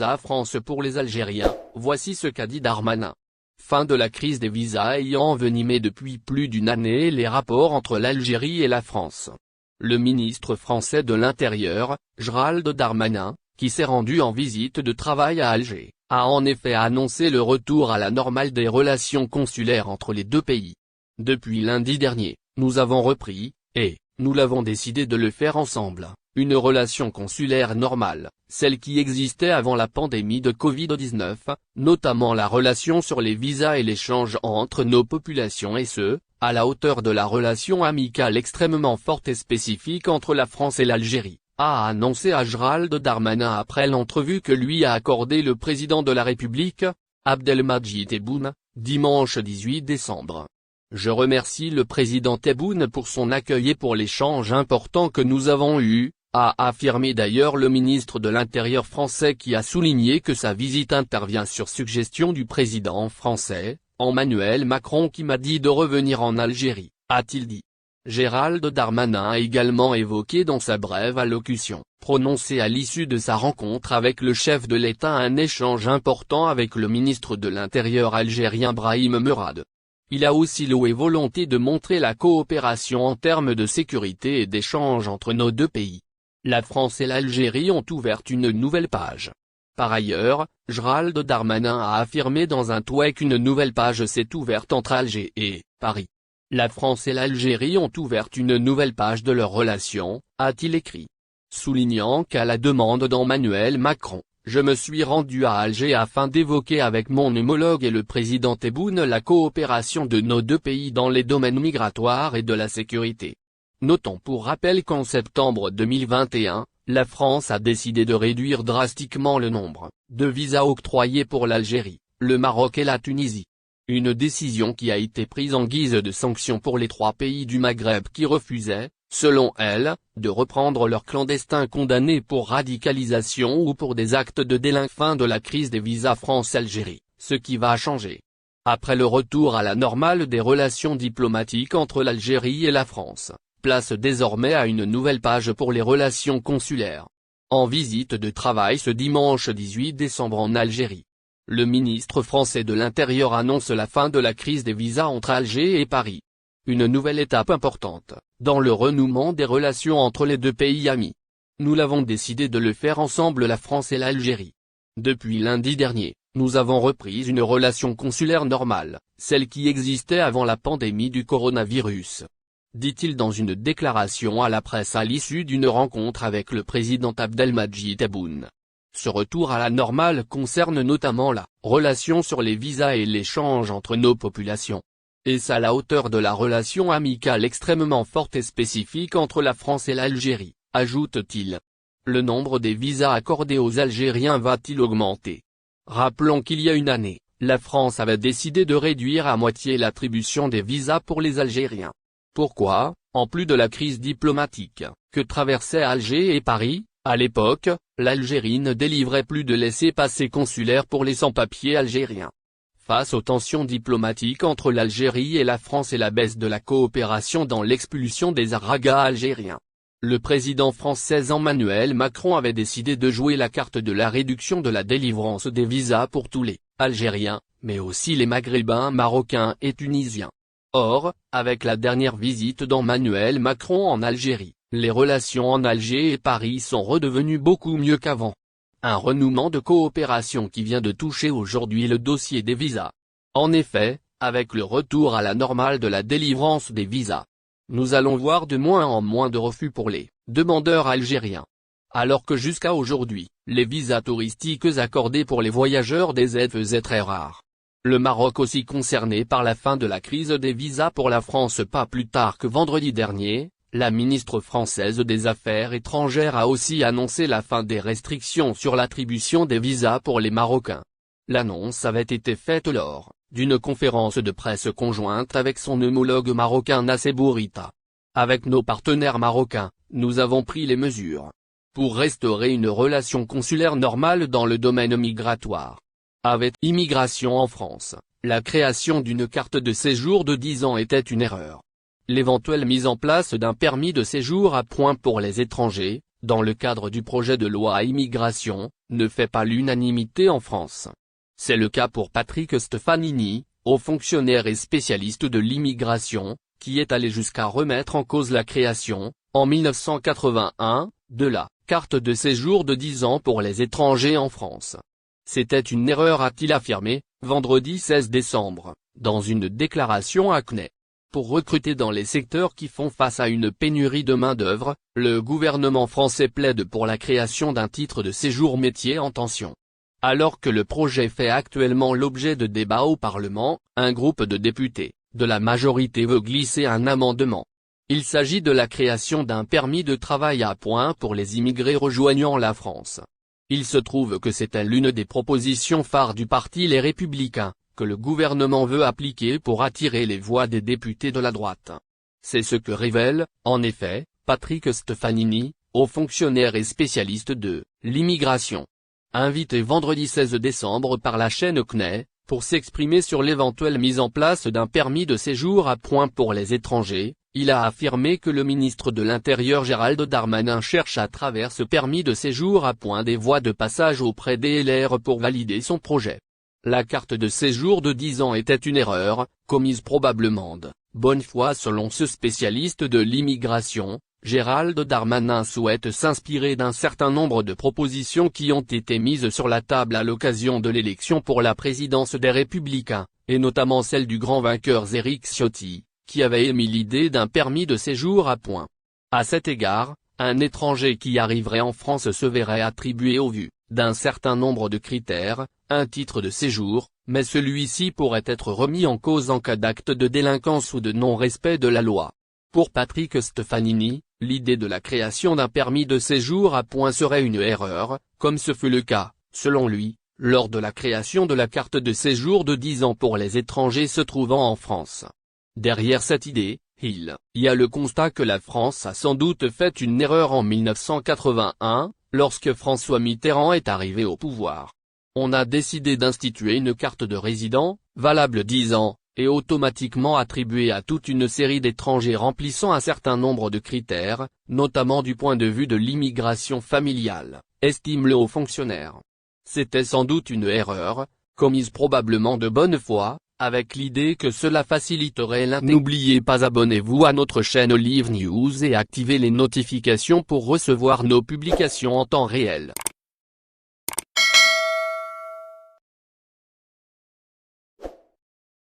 visas France pour les Algériens, voici ce qu'a dit Darmanin. Fin de la crise des visas ayant envenimé depuis plus d'une année les rapports entre l'Algérie et la France. Le ministre français de l'Intérieur, Gérald Darmanin, qui s'est rendu en visite de travail à Alger, a en effet annoncé le retour à la normale des relations consulaires entre les deux pays. Depuis lundi dernier, nous avons repris, et nous l'avons décidé de le faire ensemble, une relation consulaire normale, celle qui existait avant la pandémie de Covid-19, notamment la relation sur les visas et l'échange entre nos populations et ce, à la hauteur de la relation amicale extrêmement forte et spécifique entre la France et l'Algérie, a annoncé à Gérald Darmanin après l'entrevue que lui a accordé le président de la République, Abdelmadjid Tebboune, dimanche 18 décembre. Je remercie le président Tebboune pour son accueil et pour l'échange important que nous avons eu, a affirmé d'ailleurs le ministre de l'Intérieur français qui a souligné que sa visite intervient sur suggestion du président français, Emmanuel Macron qui m'a dit de revenir en Algérie, a-t-il dit. Gérald Darmanin a également évoqué dans sa brève allocution, prononcée à l'issue de sa rencontre avec le chef de l'État un échange important avec le ministre de l'Intérieur algérien Brahim Merad. Il a aussi loué volonté de montrer la coopération en termes de sécurité et d'échange entre nos deux pays. La France et l'Algérie ont ouvert une nouvelle page. Par ailleurs, Gérald Darmanin a affirmé dans un tweet qu'une nouvelle page s'est ouverte entre Alger et Paris. La France et l'Algérie ont ouvert une nouvelle page de leur relation, a-t-il écrit. Soulignant qu'à la demande d'Emmanuel Macron, je me suis rendu à Alger afin d'évoquer avec mon homologue et le président Tebboune la coopération de nos deux pays dans les domaines migratoires et de la sécurité. Notons pour rappel qu'en septembre 2021, la France a décidé de réduire drastiquement le nombre de visas octroyés pour l'Algérie, le Maroc et la Tunisie. Une décision qui a été prise en guise de sanction pour les trois pays du Maghreb qui refusaient, selon elle, de reprendre leurs clandestins condamnés pour radicalisation ou pour des actes de délinquance de la crise des visas France-Algérie, ce qui va changer. Après le retour à la normale des relations diplomatiques entre l'Algérie et la France, place désormais à une nouvelle page pour les relations consulaires. En visite de travail ce dimanche 18 décembre en Algérie, le ministre français de l'Intérieur annonce la fin de la crise des visas entre Alger et Paris. Une nouvelle étape importante, dans le renouement des relations entre les deux pays amis. Nous l'avons décidé de le faire ensemble la France et l'Algérie. Depuis lundi dernier, nous avons repris une relation consulaire normale, celle qui existait avant la pandémie du coronavirus. Dit-il dans une déclaration à la presse à l'issue d'une rencontre avec le président Abdelmadjid Tebboune. Ce retour à la normale concerne notamment la relation sur les visas et l'échange entre nos populations. Et ça à la hauteur de la relation amicale extrêmement forte et spécifique entre la France et l'Algérie, ajoute-t-il. Le nombre des visas accordés aux Algériens va-t-il augmenter? Rappelons qu'il y a une année, la France avait décidé de réduire à moitié l'attribution des visas pour les Algériens. Pourquoi, en plus de la crise diplomatique que traversaient Alger et Paris? À l'époque, l'Algérie ne délivrait plus de laissez-passer consulaires pour les sans-papiers algériens. Face aux tensions diplomatiques entre l'Algérie et la France et la baisse de la coopération dans l'expulsion des aragas algériens, le président français Emmanuel Macron avait décidé de jouer la carte de la réduction de la délivrance des visas pour tous les Algériens, mais aussi les Maghrébins, Marocains et Tunisiens. Or, avec la dernière visite d'Emmanuel Macron en Algérie, les relations en Alger et Paris sont redevenues beaucoup mieux qu'avant. Un renouement de coopération qui vient de toucher aujourd'hui le dossier des visas. En effet, avec le retour à la normale de la délivrance des visas, nous allons voir de moins en moins de refus pour les demandeurs algériens. Alors que jusqu'à aujourd'hui, les visas touristiques accordés pour les voyageurs des aides faisaient très rares. Le Maroc aussi concerné par la fin de la crise des visas pour la France pas plus tard que vendredi dernier. La ministre française des Affaires étrangères a aussi annoncé la fin des restrictions sur l'attribution des visas pour les Marocains. L'annonce avait été faite lors d'une conférence de presse conjointe avec son homologue marocain Nassé Bourita. Avec nos partenaires marocains, nous avons pris les mesures pour restaurer une relation consulaire normale dans le domaine migratoire. Avec immigration en France, la création d'une carte de séjour de 10 ans était une erreur. L'éventuelle mise en place d'un permis de séjour à points pour les étrangers, dans le cadre du projet de loi immigration, ne fait pas l'unanimité en France. C'est le cas pour Patrick Stefanini, haut fonctionnaire et spécialiste de l'immigration, qui est allé jusqu'à remettre en cause la création, en 1981, de la carte de séjour de 10 ans pour les étrangers en France. C'était une erreur, a-t-il affirmé, vendredi 16 décembre, dans une déclaration à CNED. Pour recruter dans les secteurs qui font face à une pénurie de main-d'œuvre, le gouvernement français plaide pour la création d'un titre de séjour métier en tension. Alors que le projet fait actuellement l'objet de débats au Parlement, un groupe de députés de la majorité veut glisser un amendement. Il s'agit de la création d'un permis de travail à points pour les immigrés rejoignant la France. Il se trouve que c'est l'une des propositions phares du parti Les Républicains, que le gouvernement veut appliquer pour attirer les voix des députés de la droite. C'est ce que révèle, en effet, Patrick Stefanini, haut fonctionnaire et spécialiste de l'immigration. Invité vendredi 16 décembre par la chaîne CNED, pour s'exprimer sur l'éventuelle mise en place d'un permis de séjour à points pour les étrangers, il a affirmé que le ministre de l'Intérieur Gérald Darmanin cherche à travers ce permis de séjour à points des voies de passage auprès des LR pour valider son projet. La carte de séjour de 10 ans était une erreur, commise probablement de bonne foi selon ce spécialiste de l'immigration. Gérald Darmanin souhaite s'inspirer d'un certain nombre de propositions qui ont été mises sur la table à l'occasion de l'élection pour la présidence des Républicains, et notamment celle du grand vainqueur Éric Ciotti, qui avait émis l'idée d'un permis de séjour à points. À cet égard, un étranger qui arriverait en France se verrait attribuer au vu d'un certain nombre de critères, un titre de séjour, mais celui-ci pourrait être remis en cause en cas d'acte de délinquance ou de non-respect de la loi. Pour Patrick Stefanini, l'idée de la création d'un permis de séjour à points serait une erreur, comme ce fut le cas, selon lui, lors de la création de la carte de séjour de 10 ans pour les étrangers se trouvant en France. Derrière cette idée, il y a le constat que la France a sans doute fait une erreur en 1981, lorsque François Mitterrand est arrivé au pouvoir. On a décidé d'instituer une carte de résident, valable 10 ans, et automatiquement attribuée à toute une série d'étrangers remplissant un certain nombre de critères, notamment du point de vue de l'immigration familiale, estime le haut fonctionnaire. C'était sans doute une erreur, commise probablement de bonne foi, avec l'idée que cela faciliterait l'intégration. N'oubliez pas, abonnez-vous à notre chaîne Olive News et activez les notifications pour recevoir nos publications en temps réel.